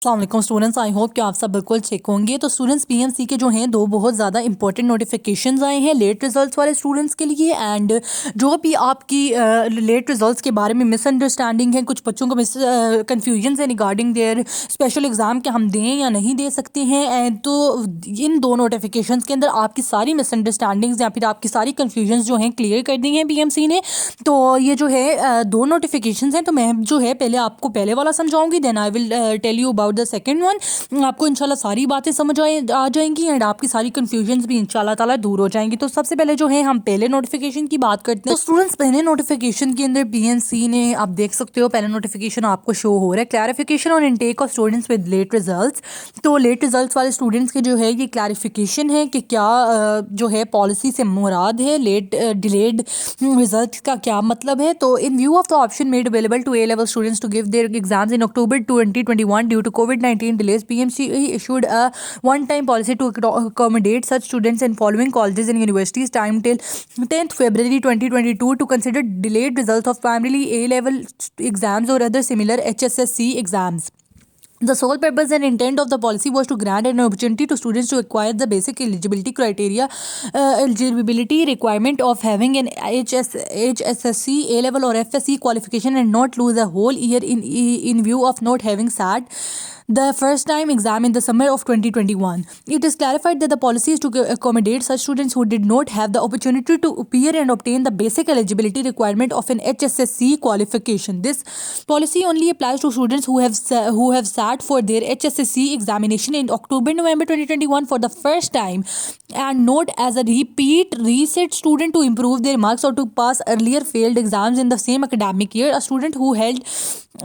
अस्सलाम स्टूडेंट्स, आई होप कि आप सब बिल्कुल ठीक होंगे। तो स्टूडेंट्स पीएमसी के जो हैं दो बहुत ज़्यादा इंपॉर्टेंट नोटिफिकेशंस आए हैं लेट रिजल्ट्स वाले स्टूडेंट्स के लिए। एंड जो भी आपकी लेट रिजल्ट्स के बारे में मिसअंडरस्टैंडिंग है, कुछ बच्चों को कन्फ्यूजन है रिगार्डिंग देयर स्पेशल एग्ज़ाम कि हम दें या नहीं दे सकते हैं। एंड तो इन दो नोटिफिकेशंस के अंदर आपकी सारी मिसअंडरस्टैंडिंग्स या फिर आपकी सारी कन्फ्यूजन जो हैं क्लियर कर दी हैं पीएमसी ने। तो ये जो है दो नोटिफिकेशंस हैं, तो मैं जो है पहले आपको पहले वाला समझाऊंगी, then I will tell you about the second one. आपको इंशाल्लाह सारी बातें समझ आ जाएंगी एंड आपकी सारी कन्फ्यूजन्स भी इंशाल्लाह ताला दूर हो जाएंगी। तो सबसे पहले जो है हम पहले नोटिफिकेशन की बात करते हैं। तो स्टूडेंट्स पहले नोटिफिकेशन के अंदर पीएनसी ने, आप देख सकते हो पहला नोटिफिकेशन आपको शो हो रहा है, clarification on intake of students with late results. तो लेट रिजल्ट्स वाले स्टूडेंट्स के जो है ये क्लैरिफिकेशन है कि क्या जो है पॉलिसी से मुराद है, लेट डिलेड रिजल्ट का क्या मतलब है। तो in view of the option made available to A level students to give their exams in October 2021 due to COVID-19 delays, PMCE issued a one-time policy to accommodate such students in following colleges and universities time till 10th February 2022 to consider delayed results of primarily A-level exams or other similar HSSC exams. The sole purpose and intent of the policy was to grant an opportunity to students to acquire the basic eligibility criteria, eligibility requirement of having an HSSC, A-level or FSC qualification and not lose a whole year in view of not having sat the first time exam in the summer of 2021. It is clarified that the policy is to accommodate such students who did not have the opportunity to appear and obtain the basic eligibility requirement of an HSSC qualification. This policy only applies to students who have sat for their HSSC examination in October-November 2021 for the first time and not as a reset student to improve their marks or to pass earlier failed exams in the same academic year. A student who held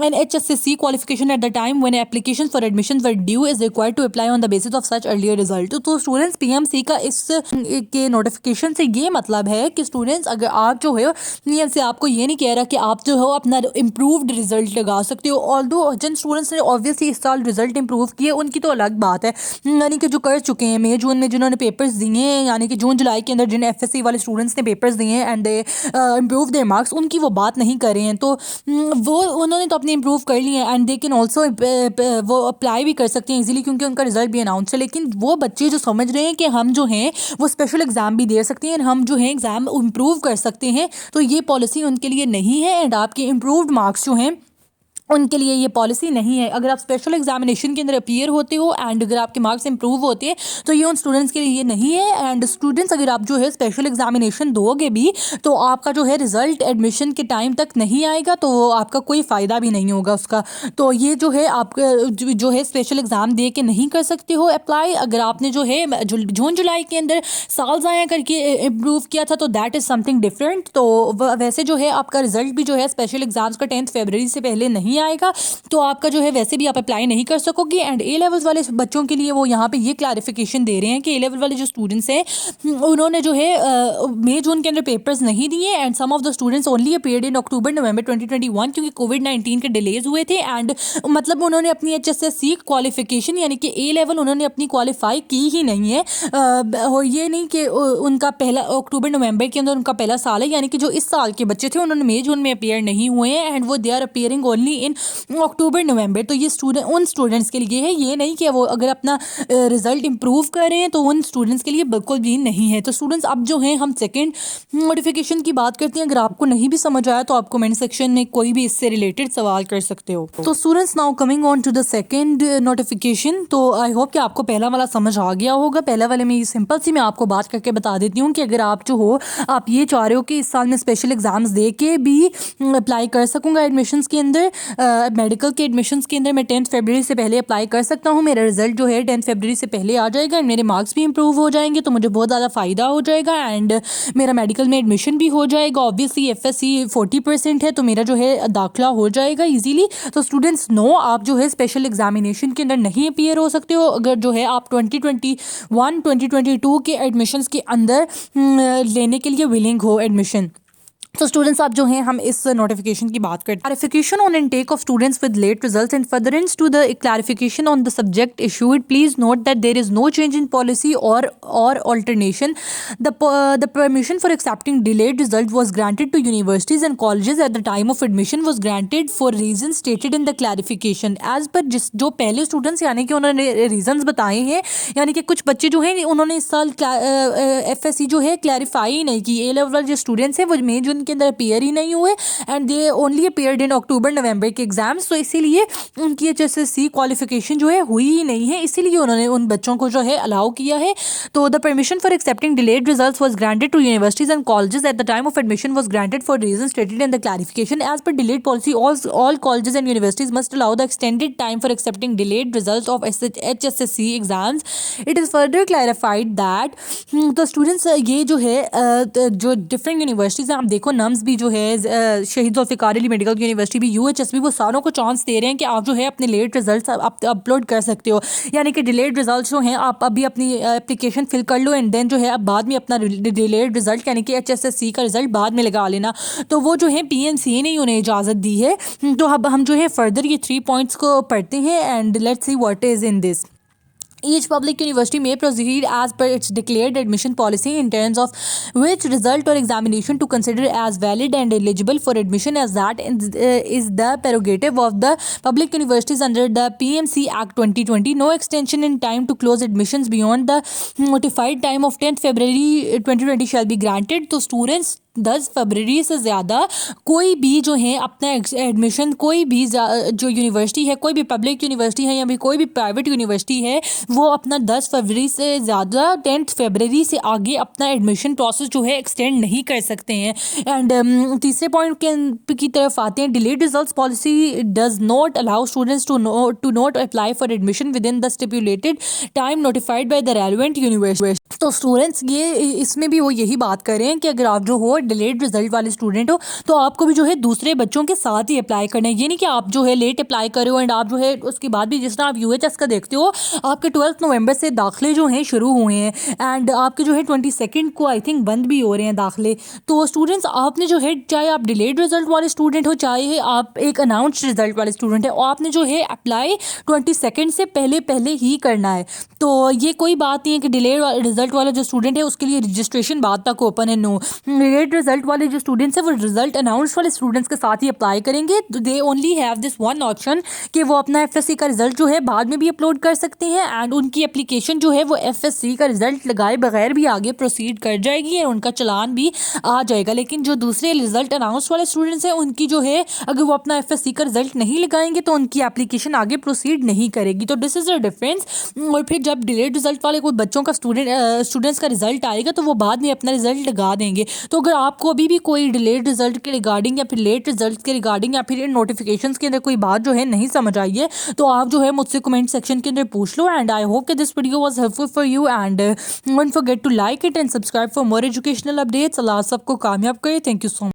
an HSSC qualification at the time when applications for admissions were due is required to apply on the basis of such earlier result. तो students PMC का इस के notification से ये मतलब है कि students अगर आप जो है पीएमसी आपको ये नहीं कह रहा कि आप जो हो अपना इम्प्रूव्ड रिजल्ट लगा सकते हो। ऑल्दो जिन स्टूडेंट्स ने ऑब्वियसली इस साल रिजल्ट इंप्रूव किए उनकी तो अलग बात है, यानी कि जो कर चुके हैं मई जून में जिन्होंने पेपर्स दिए हैं, यानी कि जून जुलाई के अंदर जिन एफएससी वाले स्टूडेंट्स ने पेपर्स दिए हैं and they improve their marks, उनकी वो बात नहीं कर रहे हैं। तो वो उन्होंने तो अपने इम्प्रूव कर लिए एंड दे कैन ऑल्सो वो अप्लाई भी कर सकते हैं इजीली क्योंकि उनका रिजल्ट भी अनाउंस है। लेकिन वो बच्चे जो समझ रहे हैं कि हम जो हैं वो स्पेशल एग्जाम भी दे सकते हैं, हम जो हैं एग्जाम इम्प्रूव कर सकते हैं, तो ये पॉलिसी उनके लिए नहीं है एंड आपके इम्प्रूव्ड मार्क्स जो हैं उनके लिए ये पॉलिसी नहीं है। अगर आप स्पेशल एग्जामिनेशन के अंदर अपीयर होते हो एंड अगर आपके मार्क्स इंप्रूव होते हैं तो ये उन स्टूडेंट्स के लिए ये नहीं है। एंड स्टूडेंट्स अगर आप जो है स्पेशल एग्जामिनेशन दोगे भी तो आपका जो है रिजल्ट एडमिशन के टाइम तक नहीं आएगा, तो आपका कोई फ़ायदा भी नहीं होगा उसका। तो ये जो है आप जो है स्पेशल एग्ज़ाम दे के नहीं कर सकते हो अप्लाई। अगर आपने जो है जून जुलाई के अंदर साल ज़ाया करके इम्प्रूव किया था तो दैट इज़ समथिंग डिफरेंट। तो वैसे जो है आपका रिजल्ट भी जो है स्पेशल एग्ज़ाम्स का 10 फरवरी से पहले नहीं आएगा, तो आपका जो है वैसे भी आप अप्लाई नहीं कर सकोगे। एंड ए लेवल्स वाले बच्चों के लिए वो यहाँ पे ये क्लैरिफिकेशन दे रहे हैं कि ए लेवल वाले जो स्टूडेंट्स हैं उन्होंने जो है मई जून के अंदर पेपर्स नहीं दिए and some of the students only appeared in October November 2021 क्योंकि COVID-19 के डिलेज हुए थे। एंड मतलब उन्होंने अपनी HSSC क्वालिफिकेशन यानी कि ए लेवल उन्होंने अपनी क्वालिफाई की ही नहीं है। ये नहीं कि उनका पहला अक्टूबर नवंबर के अंदर उनका पहला साल है, यानी कि जो इस साल के बच्चे थे उन्होंने मई जून में अपीयर नहीं हुए हैं एंड वो they are appearing only in October November. तो ये उन स्टूडेंट्स के लिए है, ये नहीं कि वो अगर अपना रिजल्ट इंप्रूव कर रहे हैं तो उन स्टूडेंट्स के लिए बिल्कुल भी नहीं है। तो स्टूडेंट्स अब जो हैं हम सेकंड नोटिफिकेशन की बात करते हैं। अगर आपको नहीं भी समझ आया तो आप कमेंट सेक्शन में कोई भी इससे रिलेटेड सवाल कर सकते हो। तो students now coming on to the second notification. तो आई होप कि आपको पहला वाला समझ आ गया होगा। पहला वाले में सिंपल सी मैं आपको बात करके बता देती हूँ कि अगर आप जो हो आप ये चाह रहे हो कि इस साल में स्पेशल एग्जाम्स दे के भी अप्लाई कर सकूँगा एडमिशन्स के अंदर, मेडिकल के एडमिशन्स के अंदर मैं 10 फरवरी से पहले अप्लाई कर सकता हूँ। मेरा रिजल्ट जो है 10 फरवरी से पहले आ जाएगा एंड मेरे मार्क्स भी इंप्रूव हो जाएंगे, तो मुझे बहुत ज़्यादा फ़ायदा हो जाएगा एंड मेरा मेडिकल में एडमिशन भी हो जाएगा। ऑब्वियसली FSC 40% है तो मेरा जो है दाखिला हो जाएगा इजीली। तो स्टूडेंट्स नो आप जो है स्पेशल एग्जामिनेशन के अंदर नहीं अपीयर हो सकते हो अगर जो है आप 2021-2022 के एडमिशन्स के अंदर लेने के लिए विलिंग हो एडमिशन। तो स्टूडेंट्स आप जो हैं हम इस नोटिफिकेशन की बात करते हैं। Clarification on intake of students with late results and furtherance to the clarification on the subject issued please note that there is no change in policy or alternation the permission for accepting delayed result was granted to universities and colleges at the time of admission was granted for reason stated in the clarification as per जिस जो पहले students यानी कि उन्होंने reasons बताए हैं, यानी कि कुछ बच्चे जो हैं उन्होंने इस साल FSC जो है क्लैरिफाई ही नहीं की। A लेवल जो स्टूडेंट्स हैं वो मई जून के अंदर अपियर ही नहीं हुए and they only appeared in October November के एग्जाम्स, तो इसीलिए उनकी HSSC क्वालिफिकेशन जो है हुई ही नहीं है, इसीलिए उन्होंने उन बच्चों को जो है अलाउ किया है। तो the permission for accepting delayed results was granted to universities and colleges at the time of admission was granted for reason stated in the clarification as per delayed policy all colleges and universities must allow the extended time for accepting delayed results of HSSC exams. It is further clarified that तो students ये जो है जो different universities हैं, आप देखो nums भी जो है शहीद जुल्फ़िकार अली मेडिकल यूनिवर्सिटी भी UHS भी वो सारों को चांस दे रहे हैं कि आप जो है अपने लेट रिजल्ट्स आप अपलोड कर सकते हो, यानी कि डिलेड रिजल्ट्स जो हैं आप अभी अपनी एप्लीकेशन फिल कर लो एंड देन जो है आप बाद में अपना डिलेड रिजल्ट यानी कि HSSC का रिजल्ट बाद में लगा लेना। तो वो जो है PMCA ने उन्हें इजाज़त दी है। तो अब हम जो है फर्दर ये 3 पॉइंट्स को पढ़ते हैं and let's see what is in this. Each public university may proceed as per its declared admission policy in terms of which result or examination to consider as valid and eligible for admission, as that is the prerogative of the public universities under the PMC Act 2020. No extension in time to close admissions beyond the notified time of 10th February 2020 shall be granted. तो students 10 फरवरी से ज़्यादा कोई भी जो है अपना admission कोई भी जो यूनिवर्सिटी है, कोई भी पब्लिक यूनिवर्सिटी है या भी कोई भी प्राइवेट यूनिवर्सिटी है, वो अपना 10 फरवरी से ज़्यादा 10 फरवरी से आगे अपना एडमिशन प्रोसेस जो है एक्सटेंड नहीं कर सकते हैं। एंड तीसरे पॉइंट की तरफ आते हैं। Delayed results policy does not allow students to not apply for admission within the stipulated time notified by the relevant university. तो स्टूडेंट्स ये इसमें भी वो यही बात कर रहे हैं कि अगर आप जो हो डिलेड रिजल्ट वाले स्टूडेंट हो तो आपको भी जो है दूसरे बच्चों के साथ ही अप्लाई करना है। ये नहीं कि आप जो है लेट अप्लाई करो एंड आप जो है उसके बाद भी, जिस तरह आप UHS का देखते हो आपके 12 नवंबर से दाखिले जो हैं शुरू हुए हैं एंड आपके जो है 22 को आई थिंक बंद भी हो रहे हैं दाखिले। तो स्टूडेंट्स आपने जो है चाहे आप डिलेड रिजल्ट वाले स्टूडेंट हो चाहे आप एक अनाउंस्ड रिजल्ट वाले स्टूडेंट है, आपने जो है अप्लाई 22 से पहले ही करना है। तो ये कोई बात नहीं है कि डिलेड रिजल्ट वाला जो स्टूडेंट है उसके लिए रजिस्ट्रेशन बाद तक ओपन है। नो, डिलेड रिजल्ट वाले जो स्टूडेंट्स हैं वो रिजल्ट अनाउंस वाले स्टूडेंट्स के साथ ही अप्लाई करेंगे। तो they only have this one option कि वो अपना FSC का रिजल्ट जो है बाद में भी अपलोड कर सकते हैं एंड उनकी एप्लीकेशन जो है वो FSC का रिजल्ट लगाए बगैर भी आगे प्रोसीड कर जाएगी और उनका चलान भी आ जाएगा। लेकिन जो दूसरे रिजल्ट अनाउंस वाले स्टूडेंट्स हैं उनकी जो है अगर वो अपना FSC का रिजल्ट नहीं लगाएंगे तो उनकी एप्लीकेशन आगे प्रोसीड नहीं करेगी। तो दिस इज़ अ डिफरेंस। और फिर जब डिलेड रिजल्ट वाले कोई बच्चों का स्टूडेंट्स का रिजल्ट आएगा तो वो बाद में अपना रिजल्ट लगा देंगे। तो अगर आपको अभी भी कोई डिलेड रिजल्ट के रिगार्डिंग या फिर लेट रिजल्ट के रिगार्डिंग या फिर इन नोटिफिकेशंस के अंदर कोई बात जो है नहीं समझ आई है तो आप जो है मुझसे कमेंट सेक्शन के अंदर पूछ लो। एंड आई होप कि this video was helpful for you and don't forget to like it and subscribe for more educational updates. अल्लाह सबको कामयाब करे। Thank you so much.